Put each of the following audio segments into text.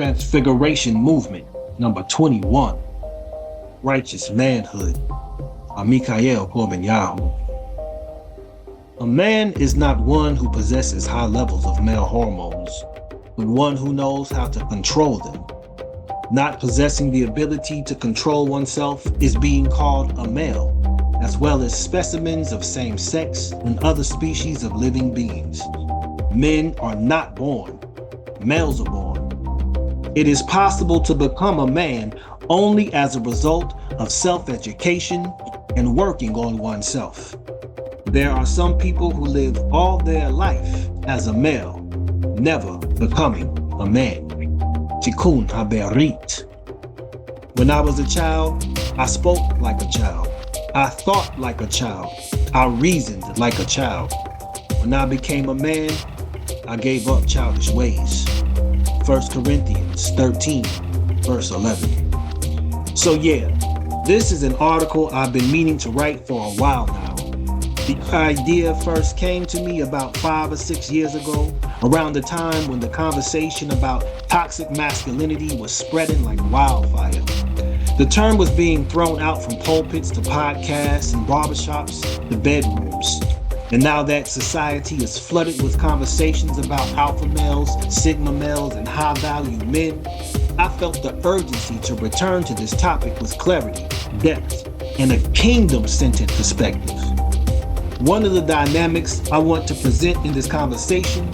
Transfiguration movement, number 21. Righteous manhood, Mikhail Korbanyahu. A man is not one who possesses high levels of male hormones, but one who knows how to control them. Not possessing the ability to control oneself is being called a male, as well as specimens of same sex and other species of living beings. Men are not born, males are born. It is possible to become a man only as a result of self-education and working on oneself. There are some people who live all their life as a male, never becoming a man. Tikkun haberit. When I was a child, I spoke like a child. I thought like a child. I reasoned like a child. When I became a man, I gave up childish ways. 1 Corinthians 13, verse 11. So yeah, this is an article I've been meaning to write for a while now. The idea first came to me about 5 or 6 years ago, around the time when the conversation about toxic masculinity was spreading like wildfire. The term was being thrown out from pulpits to podcasts and barbershops to bedrooms. And now that society is flooded with conversations about alpha males, sigma males, and high-value men, I felt the urgency to return to this topic with clarity, depth, and a kingdom-centered perspective. One of the dynamics I want to present in this conversation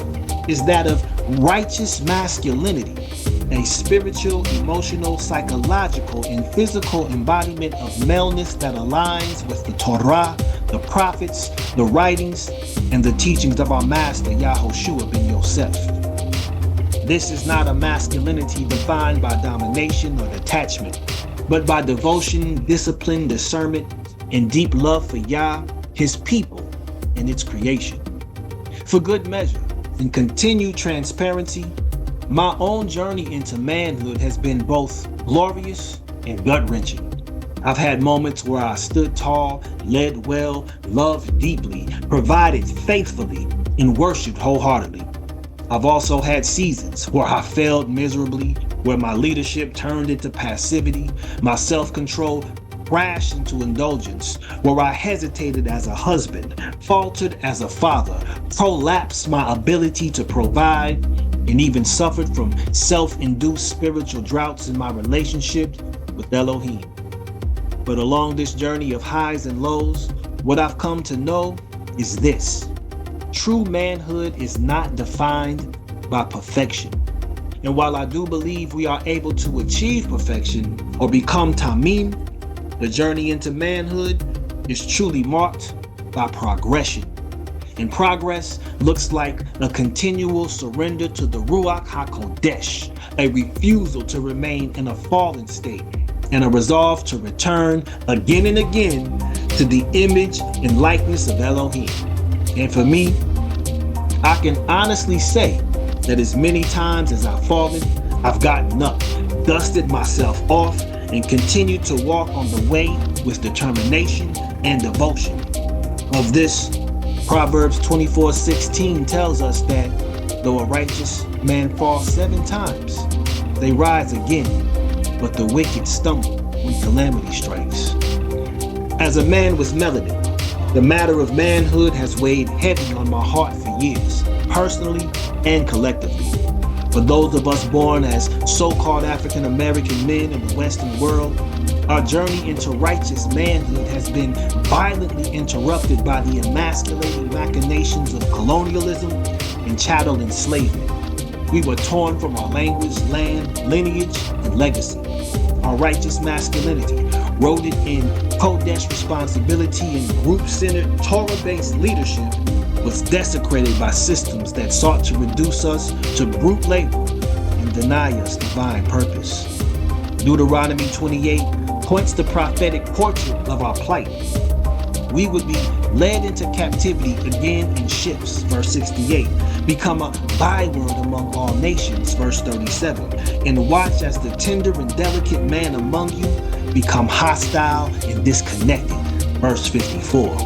is that of righteous masculinity, a spiritual, emotional, psychological, and physical embodiment of maleness that aligns with the Torah, the prophets, the writings, and the teachings of our master, Yahushua ben Yosef. This is not a masculinity defined by domination or detachment, but by devotion, discipline, discernment, and deep love for Yah, his people, and its creation. For good measure and continued transparency, my own journey into manhood has been both glorious and gut-wrenching. I've had moments where I stood tall, led well, loved deeply, provided faithfully, and worshiped wholeheartedly. I've also had seasons where I failed miserably, where my leadership turned into passivity, my self-control crashed into indulgence, where I hesitated as a husband, faltered as a father, prolapsed my ability to provide, and even suffered from self-induced spiritual droughts in my relationship with Elohim. But along this journey of highs and lows, what I've come to know is this: true manhood is not defined by perfection. And while I do believe we are able to achieve perfection or become tamim, the journey into manhood is truly marked by progression. And progress looks like a continual surrender to the Ruach HaKodesh, a refusal to remain in a fallen state, and a resolve to return again and again to the image and likeness of Elohim. And for me, I can honestly say that as many times as I've fallen, I've gotten up, dusted myself off, and continued to walk on the way with determination and devotion. Of this, Proverbs 24:16 tells us that though a righteous man falls 7 times, they rise again, but the wicked stumble when calamity strikes. As a man with melanin, the matter of manhood has weighed heavy on my heart for years, personally and collectively. For those of us born as so-called African American men in the Western world, our journey into righteous manhood has been violently interrupted by the emasculating machinations of colonialism and chattel enslavement. We were torn from our language, land, lineage, and legacy. Our righteous masculinity, rooted in Kodesh responsibility and group-centered, Torah-based leadership, was desecrated by systems that sought to reduce us to brute labor and deny us divine purpose. Deuteronomy 28 points the prophetic portrait of our plight. We would be led into captivity again in ships, verse 68, become a byword among all nations, verse 37, and watch as the tender and delicate man among you become hostile and disconnected, verse 54.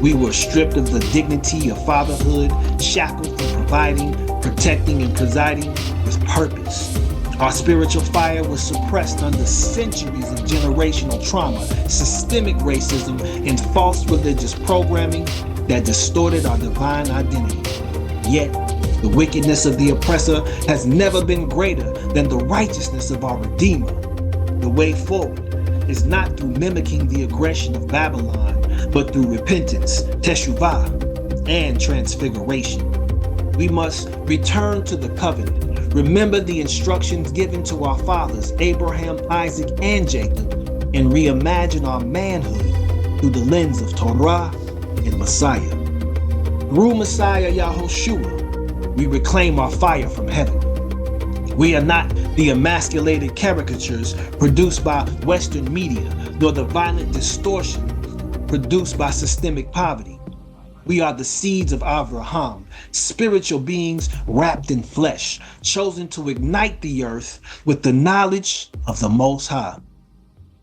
We were stripped of the dignity of fatherhood, shackled from providing, protecting, and presiding with purpose. Our spiritual fire was suppressed under centuries of generational trauma, systemic racism, and false religious programming that distorted our divine identity. Yet, the wickedness of the oppressor has never been greater than the righteousness of our Redeemer. The way forward is not through mimicking the aggression of Babylon, but through repentance, teshuvah, and transfiguration. We must return to the covenant, remember the instructions given to our fathers, Abraham, Isaac, and Jacob, and reimagine our manhood through the lens of Torah and Messiah. Through Messiah Yahushua, we reclaim our fire from heaven. We are not the emasculated caricatures produced by Western media, nor the violent distortion produced by systemic poverty. We are the seeds of Avraham, spiritual beings wrapped in flesh, chosen to ignite the earth with the knowledge of the Most High.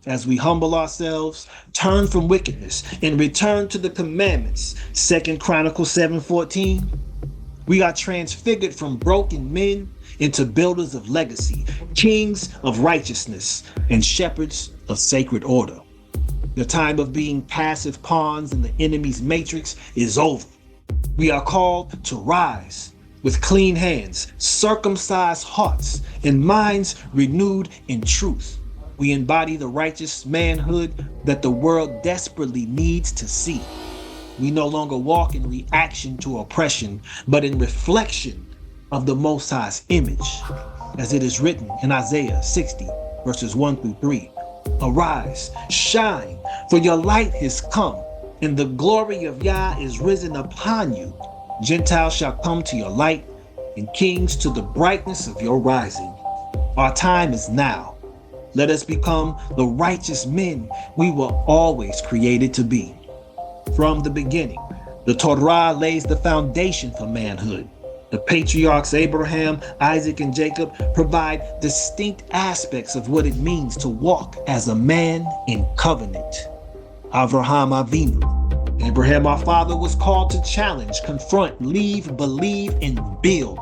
As we humble ourselves, turn from wickedness, and return to the commandments, 2 Chronicles 7:14, we are transfigured from broken men into builders of legacy, kings of righteousness, and shepherds of sacred order. The time of being passive pawns in the enemy's matrix is over. We are called to rise with clean hands, circumcised hearts, and minds renewed in truth. We embody the righteous manhood that the world desperately needs to see. We no longer walk in reaction to oppression, but in reflection of the Most High's image, as it is written in Isaiah 60, verses 1-3. Arise, shine, for your light has come, and the glory of Yah is risen upon you. Gentiles shall come to your light, and kings to the brightness of your rising. Our time is now. Let us become the righteous men we were always created to be. From the beginning, the Torah lays the foundation for manhood. The patriarchs Abraham, Isaac, and Jacob provide distinct aspects of what it means to walk as a man in covenant. Avraham Avinu, Abraham our father, was called to challenge, confront, leave, believe, and build.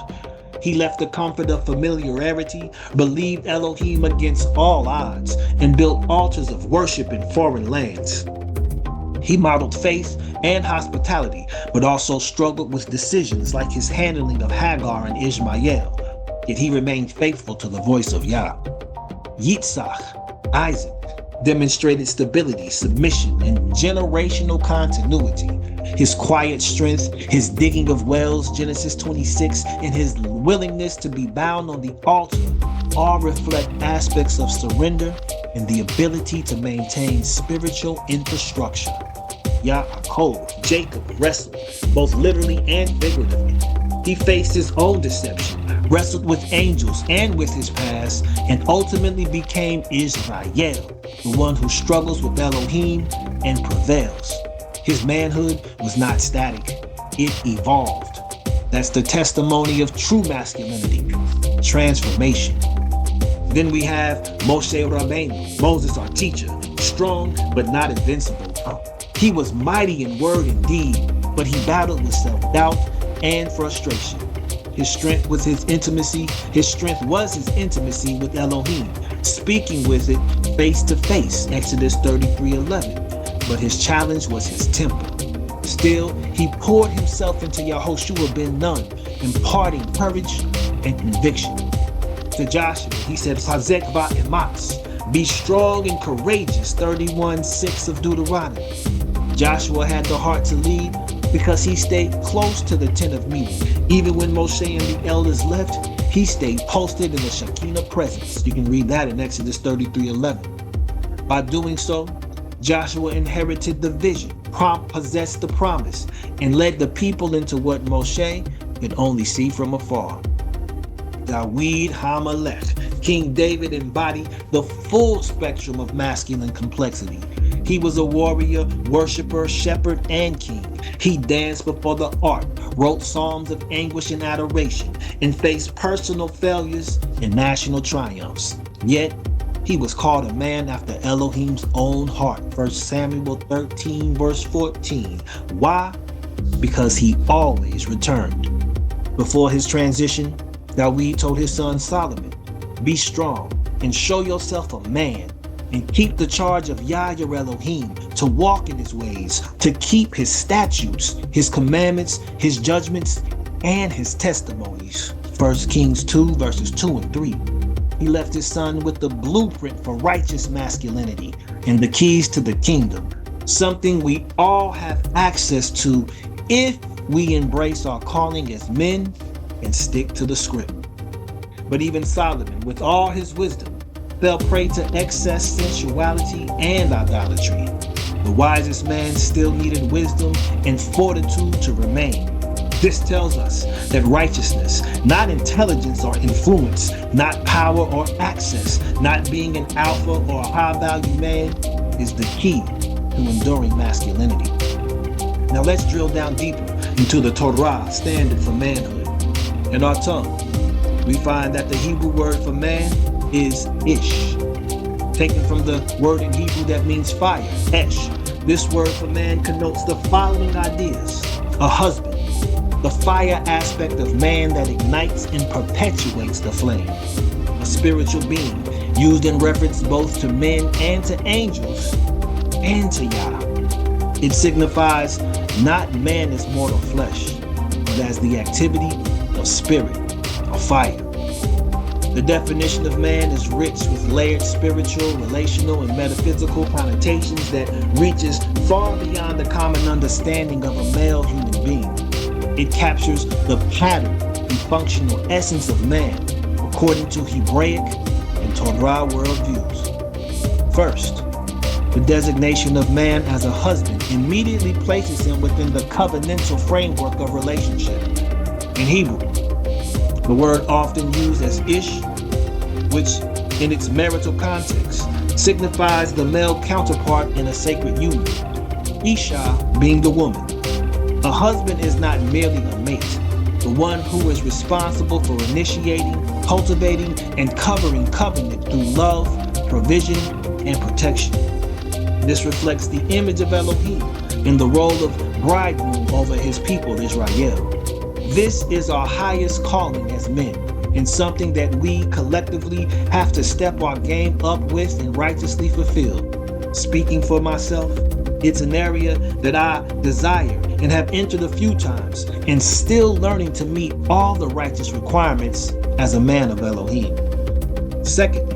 He left the comfort of familiarity, believed Elohim against all odds, and built altars of worship in foreign lands. He modeled faith and hospitality, but also struggled with decisions like his handling of Hagar and Ishmael. Yet he remained faithful to the voice of Yah. Yitzhak, Isaac, demonstrated stability, submission, and generational continuity. His quiet strength, his digging of wells, Genesis 26, and his willingness to be bound on the altar all reflect aspects of surrender and the ability to maintain spiritual infrastructure. Yaakov, Jacob wrestled, both literally and figuratively. He faced his own deception, wrestled with angels and with his past, and ultimately became Israel, the one who struggles with Elohim and prevails. His manhood was not static, it evolved. That's the testimony of true masculinity, transformation. Then we have Moshe Rabbeinu, Moses our teacher, strong but not invincible. He was mighty in word and deed, but he battled with self-doubt and frustration. His strength was his intimacy with Elohim, speaking with it face to face, Exodus 33:11. But his challenge was his temper. Still, he poured himself into Yahushua ben Nun, imparting courage and conviction. To Joshua, he said, Hazek va'ematz, be strong and courageous, 31:6 of Deuteronomy. Joshua had the heart to lead because he stayed close to the tent of meeting. Even when Moshe and the elders left, he stayed posted in the Shekinah presence. You can read that in Exodus 33:11. By doing so, Joshua inherited the vision, possessed the promise, and led the people into what Moshe could only see from afar. Dawid HaMelech, King David embodied the full spectrum of masculine complexity. He was a warrior, worshiper, shepherd, and king. He danced before the ark, wrote psalms of anguish and adoration, and faced personal failures and national triumphs. Yet, he was called a man after Elohim's own heart. 1 Samuel 13, verse 14. Why? Because he always returned. Before his transition, Dawid told his son Solomon, Be strong and show yourself a man, and keep the charge of Yah your Elohim, to walk in his ways, to keep his statutes, his commandments, his judgments, and his testimonies. 1 Kings 2 verses 2 and 3. He left his son with the blueprint for righteous masculinity and the keys to the kingdom, something we all have access to if we embrace our calling as men and stick to the script. But even Solomon, with all his wisdom, fell prey to excess, sensuality, and idolatry. The wisest man still needed wisdom and fortitude to remain. This tells us that righteousness, not intelligence or influence, not power or access, not being an alpha or a high-value man, is the key to enduring masculinity. Now let's drill down deeper into the Torah standard for manhood. In our tongue, we find that the Hebrew word for man is ish, taken from the word in Hebrew that means fire, esh. This word for man connotes the following ideas: a husband, the fire aspect of man that ignites and perpetuates the flame; a spiritual being, used in reference both to men and to angels and to Yah. It signifies not man as mortal flesh, but as the activity of spirit, of fire. The definition of man is rich with layered spiritual, relational, and metaphysical connotations that reaches far beyond the common understanding of a male human being. It captures the pattern and functional essence of man according to Hebraic and Torah worldviews. First, the designation of man as a husband immediately places him within the covenantal framework of relationship. In Hebrew, the word often used as ish, which in its marital context signifies the male counterpart in a sacred union, Isha being the woman. A husband is not merely a mate, the one who is responsible for initiating, cultivating, and covering covenant through love, provision, and protection. This reflects the image of Elohim in the role of bridegroom over his people Israel. This is our highest calling as men, and something that we collectively have to step our game up with and righteously fulfill. Speaking for myself, it's an area that I desire and have entered a few times, and still learning to meet all the righteous requirements as a man of Elohim. Secondly,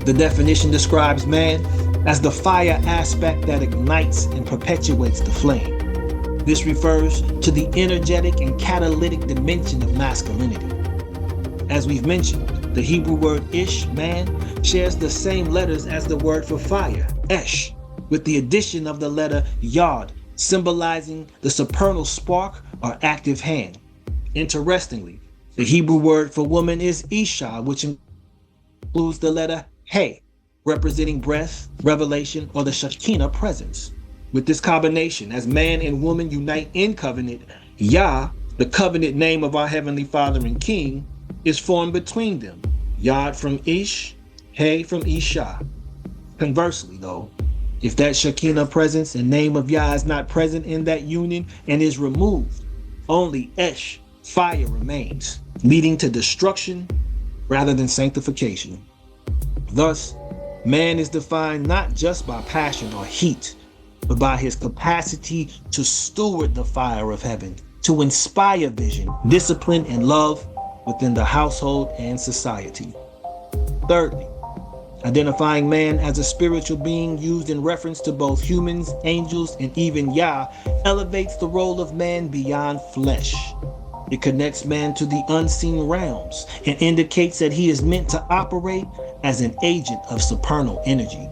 the definition describes man as the fire aspect that ignites and perpetuates the flame. This refers to the energetic and catalytic dimension of masculinity. As we've mentioned, the Hebrew word ish, man, shares the same letters as the word for fire, esh, with the addition of the letter yod, symbolizing the supernal spark or active hand. Interestingly, the Hebrew word for woman is isha, which includes the letter he, representing breath, revelation, or the Shekinah presence. With this combination, as man and woman unite in covenant, Yah, the covenant name of our Heavenly Father and King, is formed between them. Yod from Ish, He from Isha. Conversely, though, if that Shekinah presence and name of Yah is not present in that union and is removed, only Esh, fire, remains, leading to destruction rather than sanctification. Thus, man is defined not just by passion or heat, but by his capacity to steward the fire of heaven, to inspire vision, discipline, and love within the household and society. Thirdly, identifying man as a spiritual being used in reference to both humans, angels, and even Yah elevates the role of man beyond flesh. It connects man to the unseen realms and indicates that he is meant to operate as an agent of supernal energy.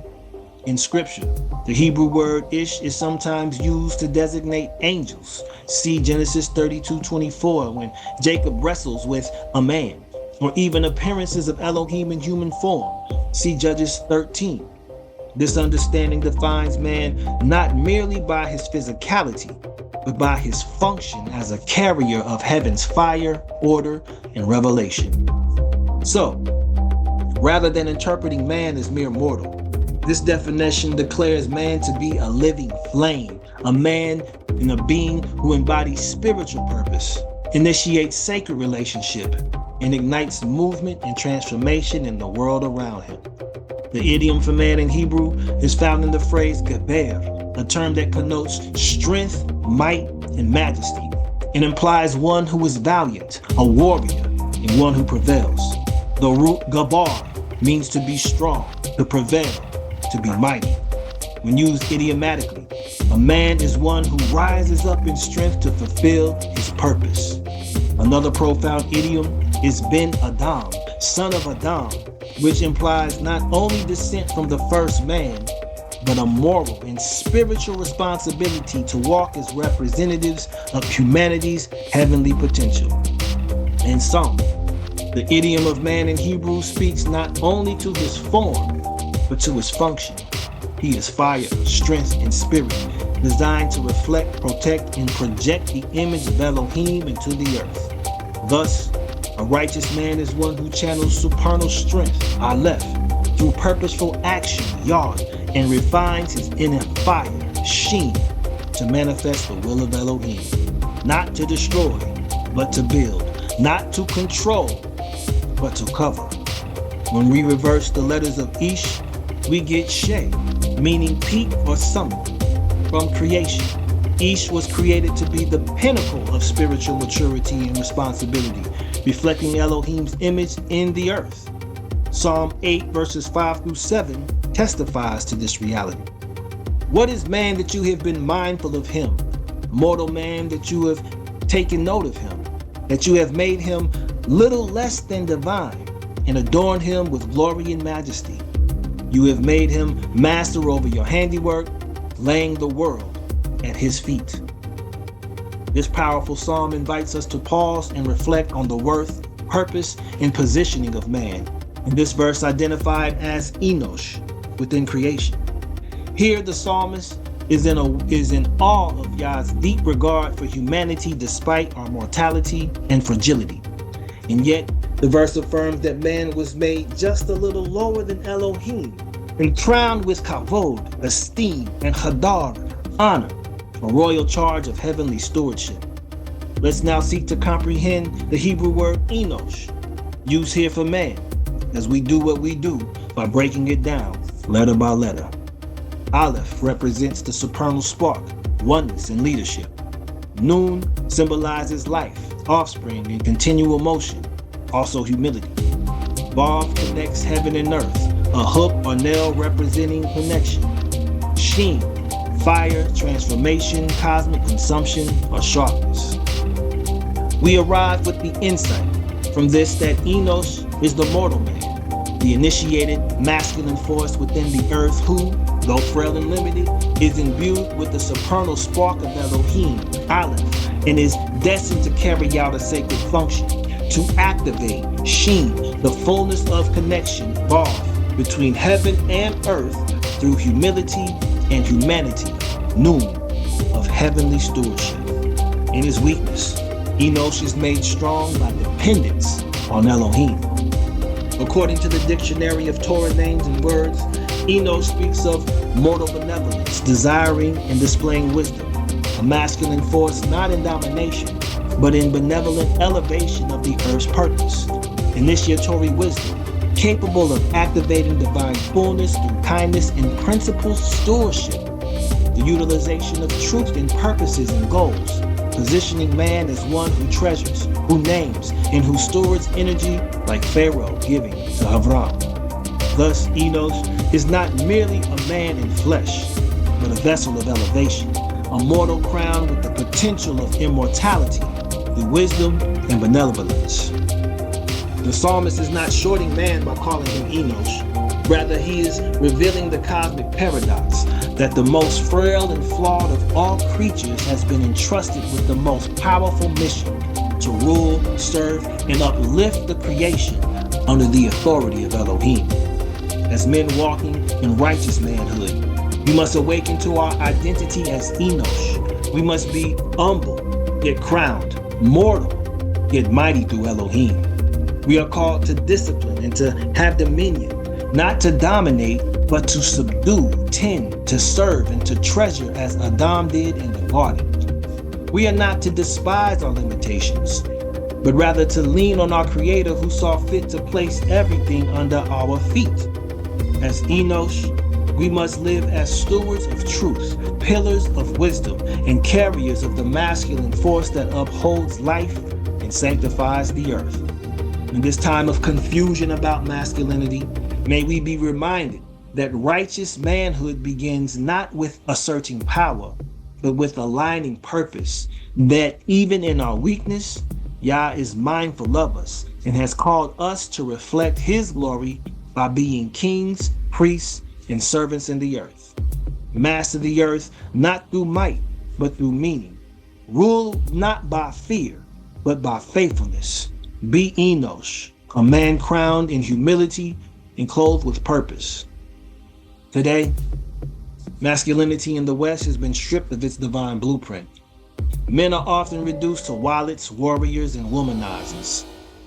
In scripture, the Hebrew word ish is sometimes used to designate angels. See Genesis 32:24 when Jacob wrestles with a man, or even appearances of Elohim in human form. See Judges 13. This understanding defines man not merely by his physicality, but by his function as a carrier of heaven's fire, order, and revelation. So, rather than interpreting man as mere mortal, this definition declares man to be a living flame, a man and a being who embodies spiritual purpose, initiates sacred relationship, and ignites movement and transformation in the world around him. The idiom for man in Hebrew is found in the phrase geber, a term that connotes strength, might, and majesty, and implies one who is valiant, a warrior, and one who prevails. The root gabar means to be strong, to prevail, to be mighty. When used idiomatically, a man is one who rises up in strength to fulfill his purpose. Another profound idiom is Ben Adam, son of Adam, which implies not only descent from the first man, but a moral and spiritual responsibility to walk as representatives of humanity's heavenly potential. In sum, the idiom of man in Hebrew speaks not only to his form, but to his function. He is fire, strength, and spirit, designed to reflect, protect, and project the image of Elohim into the earth. Thus, a righteous man is one who channels supernal strength, Aleph, through purposeful action, Yod, and refines his inner fire, Shin, to manifest the will of Elohim. Not to destroy, but to build. Not to control, but to cover. When we reverse the letters of Ish, we get She, meaning peak or summit, from creation. Ish was created to be the pinnacle of spiritual maturity and responsibility, reflecting Elohim's image in the earth. Psalm 8 verses 5 through 7 testifies to this reality. What is man that you have been mindful of him? Mortal man that you have taken note of him, that you have made him little less than divine and adorned him with glory and majesty. You have made him master over your handiwork, laying the world at his feet. This powerful psalm invites us to pause and reflect on the worth, purpose, and positioning of man, in this verse identified as Enosh within creation. Here the psalmist is in awe of Yah's deep regard for humanity despite our mortality and fragility. And yet, the verse affirms that man was made just a little lower than Elohim and crowned with kavod, esteem, and hadar, honor, a royal charge of heavenly stewardship. Let's now seek to comprehend the Hebrew word Enosh, used here for man, as we do what we do by breaking it down letter by letter. Aleph represents the supernal spark, oneness, and leadership. Nun symbolizes life, offspring, and continual motion, also humility. Vav connects heaven and earth, a hook or nail representing connection. Shin, fire, transformation, cosmic consumption, or sharpness. We arrive with the insight from this that Enosh is the mortal man, the initiated masculine force within the earth who, though frail and limited, is imbued with the supernal spark of Elohim, Aleph, and is destined to carry out a sacred function, to activate Shin, the fullness of connection, Vav, between heaven and earth through humility and humanity, Nun, of heavenly stewardship. In his weakness, Enosh is made strong by dependence on Elohim. According to the Dictionary of Torah Names and Words, Enosh speaks of mortal benevolence, desiring and displaying wisdom, a masculine force not in domination, but in benevolent elevation of the earth's purpose, initiatory wisdom, capable of activating divine fullness through kindness and principled stewardship, the utilization of truth in purposes and goals, positioning man as one who treasures, who names, and who stewards energy like Pharaoh giving to Avram. Thus, Enosh is not merely a man in flesh, but a vessel of elevation, a mortal crowned with the potential of immortality through wisdom and benevolence. The psalmist is not shorting man by calling him Enosh. Rather, he is revealing the cosmic paradox that the most frail and flawed of all creatures has been entrusted with the most powerful mission to rule, serve, and uplift the creation under the authority of Elohim. As men walking in righteous manhood, we must awaken to our identity as Enosh. We must be humble, yet crowned, mortal, yet mighty through Elohim. We are called to discipline and to have dominion, not to dominate, but to subdue, tend, to serve, and to treasure as Adam did in the garden. We are not to despise our limitations, but rather to lean on our Creator who saw fit to place everything under our feet. As Enosh, we must live as stewards of truth, pillars of wisdom, and carriers of the masculine force that upholds life and sanctifies the earth. In this time of confusion about masculinity, may we be reminded that righteous manhood begins not with asserting power, but with aligning purpose, that even in our weakness, Yah is mindful of us and has called us to reflect his glory by being kings, priests, and servants in the earth. Master the earth not through might, but through meaning. Rule not by fear, but by faithfulness. Be Enosh, a man crowned in humility and clothed with purpose. Today, masculinity in the West has been stripped of its divine blueprint. Men are often reduced to wallets, warriors, and womanizers.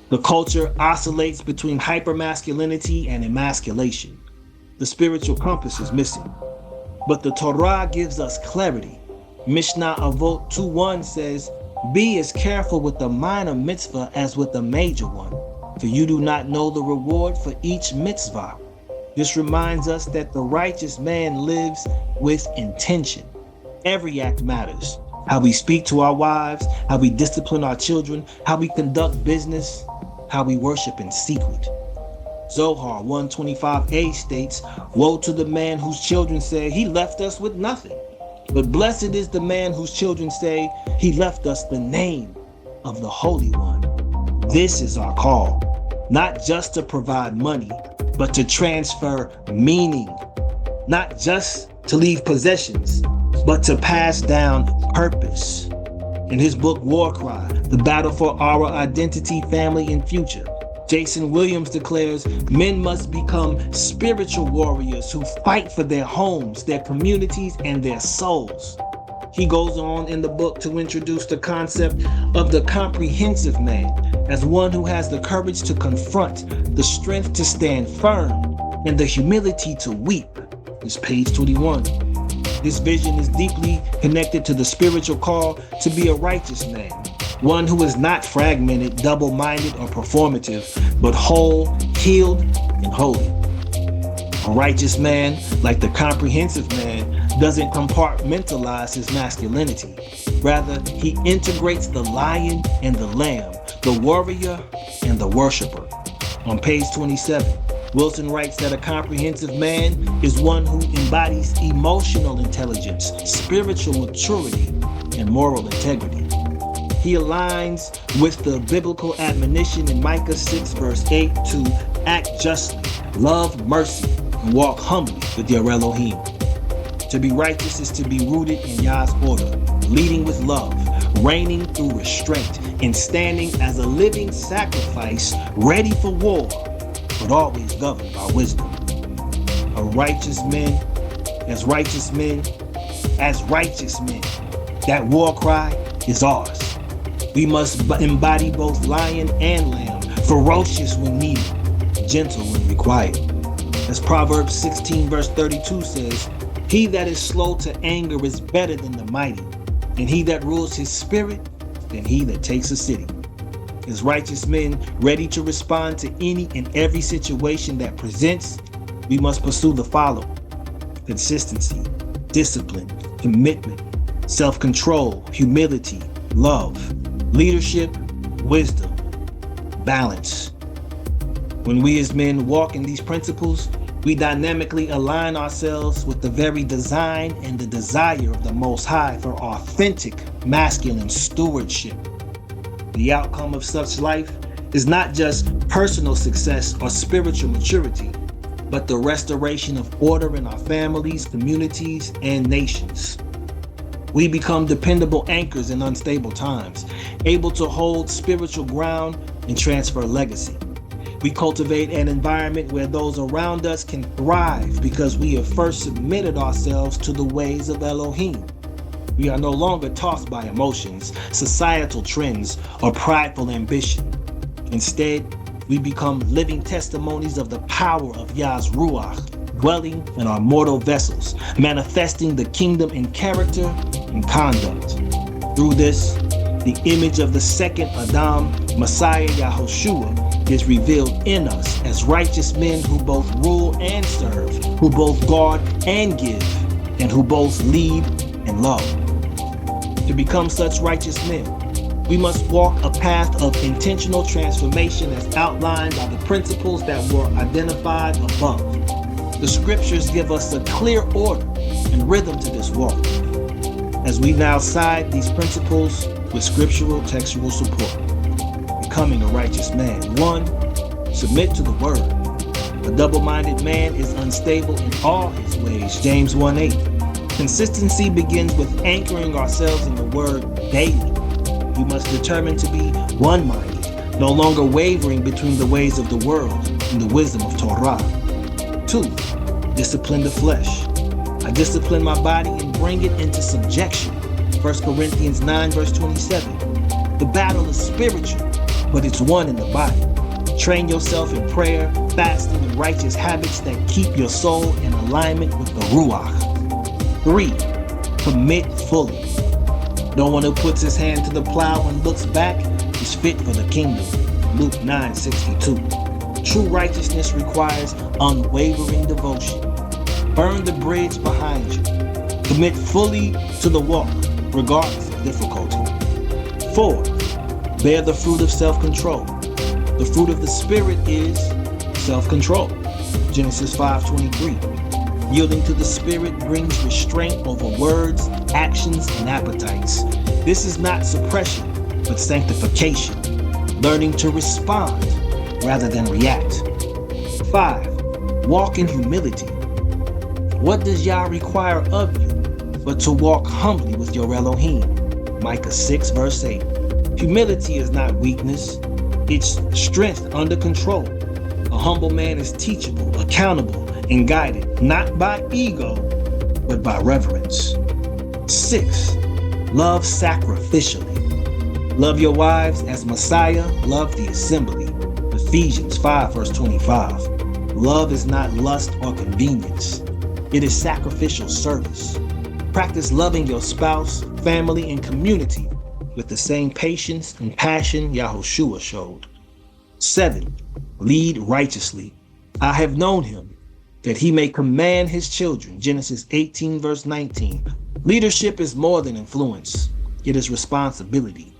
The culture oscillates between hypermasculinity and emasculation. The spiritual compass is missing. But the Torah gives us clarity. Mishnah Avot 2:1 says, "Be as careful with the minor mitzvah as with the major one, for you do not know the reward for each mitzvah." This reminds us that the righteous man lives with intention. Every act matters. How we speak to our wives, how we discipline our children, how we conduct business, how we worship in secret. Zohar 125a states, "Woe to the man whose children say, he left us with nothing. But blessed is the man whose children say, he left us the name of the Holy One." This is our call, not just to provide money, but to transfer meaning, not just to leave possessions, but to pass down purpose. In his book, War Cry, The Battle for Our Identity, Family, and Future, Jason Williams declares men must become spiritual warriors who fight for their homes, their communities, and their souls. He goes on in the book to introduce the concept of the comprehensive man as one who has the courage to confront, the strength to stand firm, and the humility to weep. It's page 21. This vision is deeply connected to the spiritual call to be a righteous man, one who is not fragmented, double-minded, or performative, but whole, healed, and holy. A righteous man, like the comprehensive man, doesn't compartmentalize his masculinity. Rather, he integrates the lion and the lamb, the warrior and the worshiper. On page 27, Wilson writes that a comprehensive man is one who embodies emotional intelligence, spiritual maturity, and moral integrity. He aligns with the biblical admonition in Micah 6 verse 8 to act justly, love mercy, and walk humbly with your Elohim. To be righteous is to be rooted in Yah's order, leading with love, reigning through restraint, and standing as a living sacrifice ready for war, but always governed by wisdom. A righteous men, as righteous men, as righteous men. That war cry is ours. We must embody both lion and lamb, ferocious when needed, gentle when required. As Proverbs 16 verse 32 says, "He that is slow to anger is better than the mighty, and he that rules his spirit than he that takes a city." As righteous men ready to respond to any and every situation that presents, we must pursue the following: consistency, discipline, commitment, self-control, humility, love, leadership, wisdom, balance. When we as men walk in these principles, we dynamically align ourselves with the very design and the desire of the Most High for authentic masculine stewardship. The outcome of such life is not just personal success or spiritual maturity, but the restoration of order in our families, communities, and nations. We become dependable anchors in unstable times, able to hold spiritual ground and transfer legacy. We cultivate an environment where those around us can thrive because we have first submitted ourselves to the ways of Elohim. We are no longer tossed by emotions, societal trends, or prideful ambition. Instead, we become living testimonies of the power of Yah's Ruach, dwelling in our mortal vessels, manifesting the kingdom in character and conduct. Through this, The image of the second Adam, Messiah Yahushua, is revealed in us as righteous men who both rule and serve, who both guard and give, and who both lead and love. To become such righteous men, we must walk a path of intentional transformation as outlined by the principles that were identified above. The scriptures give us a clear order and rhythm to this walk, as we now side these principles with scriptural textual support. Becoming a righteous man. 1. Submit to the word. A double-minded man is unstable in all his ways. James 1:8. Consistency begins with anchoring ourselves in the word daily. We must determine to be one-minded, no longer wavering between the ways of the world and the wisdom of Torah. 2. Discipline the flesh. I discipline my body and bring it into subjection. 1 Corinthians 9 verse 27. The battle is spiritual, but it's won in the body. Train yourself in prayer, fasting, and righteous habits that keep your soul in alignment with the Ruach. 3. Commit fully. No one who puts his hand to the plow and looks back is fit for the kingdom. Luke 9:62. True righteousness requires unwavering devotion. Burn the bridge behind you. Commit fully to the walk, regardless of difficulty. 4. Bear the fruit of self-control. The fruit of the Spirit is self-control. Genesis 5:23. Yielding to the Spirit brings restraint over words, actions, and appetites. This is not suppression, but sanctification. Learning to respond rather than react. 5. Walk in humility. What does Yah require of you but to walk humbly with your Elohim? Micah 6 verse 8. Humility is not weakness, it's strength under control. A humble man is teachable, accountable, and guided, not by ego, but by reverence. 6. Love sacrificially. Love your wives as Messiah loved the assembly. Ephesians 5 verse 25. Love is not lust or convenience. It is sacrificial service. Practice loving your spouse, family, and community with the same patience and passion Yahushua showed. 7. Lead righteously. I have known him, that he may command his children. Genesis 18 verse 19. Leadership is more than influence. It is responsibility.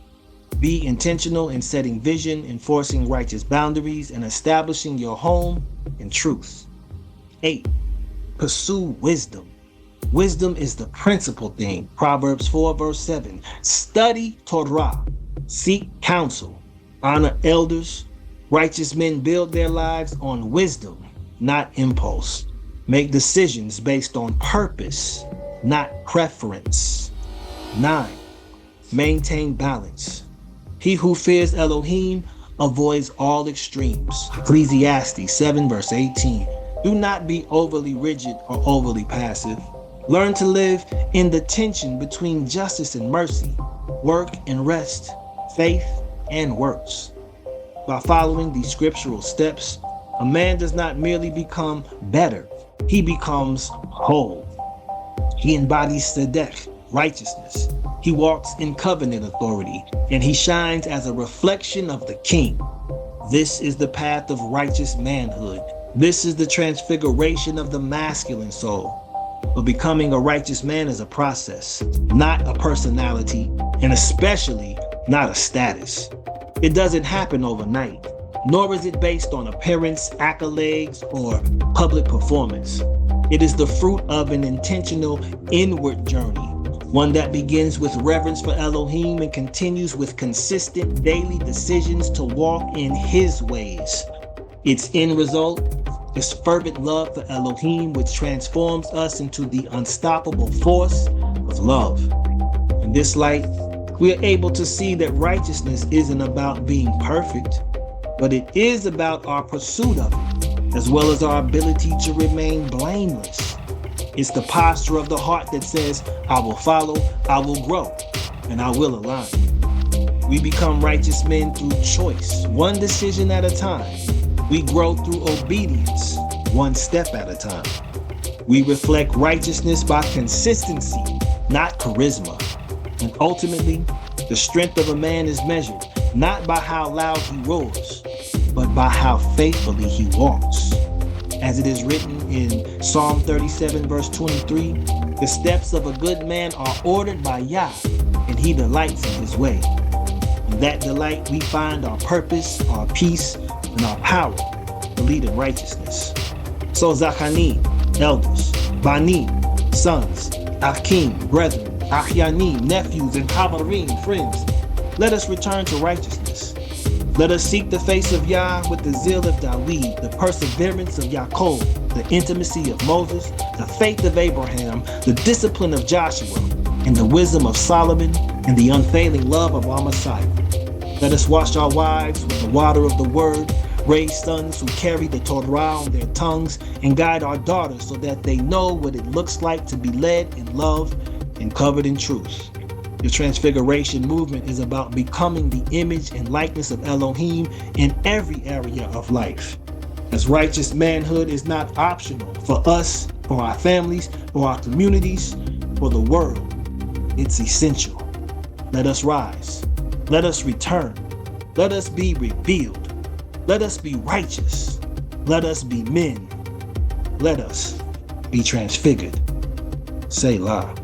Be intentional in setting vision, enforcing righteous boundaries, and establishing your home in truth. 8. Pursue wisdom. Wisdom is the principal thing. Proverbs 4 verse 7. Study Torah. Seek counsel. Honor elders. Righteous men build their lives on wisdom, not impulse. Make decisions based on purpose, not preference. 9. Maintain balance. He who fears Elohim avoids all extremes. Ecclesiastes 7 verse 18. Do not be overly rigid or overly passive. Learn to live in the tension between justice and mercy, work and rest, faith and works. By following these scriptural steps, a man does not merely become better, he becomes whole. He embodies tzedek, righteousness. He walks in covenant authority, and he shines as a reflection of the King. This is the path of righteous manhood. This is the transfiguration of the masculine soul. But becoming a righteous man is a process, not a personality, and especially not a status. It doesn't happen overnight, nor is it based on appearance, accolades, or public performance. It is the fruit of an intentional inward journey, one that begins with reverence for Elohim and continues with consistent daily decisions to walk in his ways. Its end result is fervent love for Elohim, which transforms us into the unstoppable force of love. In this light, we are able to see that righteousness isn't about being perfect, but it is about our pursuit of it, as well as our ability to remain blameless. It's the posture of the heart that says, I will follow, I will grow, and I will align. We become righteous men through choice, one decision at a time. We grow through obedience, one step at a time. We reflect righteousness by consistency, not charisma. And ultimately, The strength of a man is measured not by how loud he roars, but by how faithfully he walks. As it is written in Psalm 37, verse 23, the steps of a good man are ordered by Yah, and he delights in his way. In that delight we find our purpose, our peace, and our power to lead in righteousness. So Zachanim, elders, Banim, sons, Achim, brethren, Achyanim, nephews, and Havarim, friends, let us return to righteousness. Let us seek the face of Yah with the zeal of Dawid, the perseverance of Yaakov, the intimacy of Moses, the faith of Abraham, the discipline of Joshua, and the wisdom of Solomon, and the unfailing love of our Messiah. Let us wash our wives with the water of the word, raise sons who carry the Torah on their tongues, and guide our daughters so that they know what it looks like to be led in love and covered in truth. The Transfiguration movement is about becoming the image and likeness of Elohim in every area of life. As righteous manhood is not optional for us, for our families, for our communities, for the world. It's essential. Let us rise. Let us return. Let us be revealed. Let us be righteous. Let us be men. Let us be transfigured. Selah.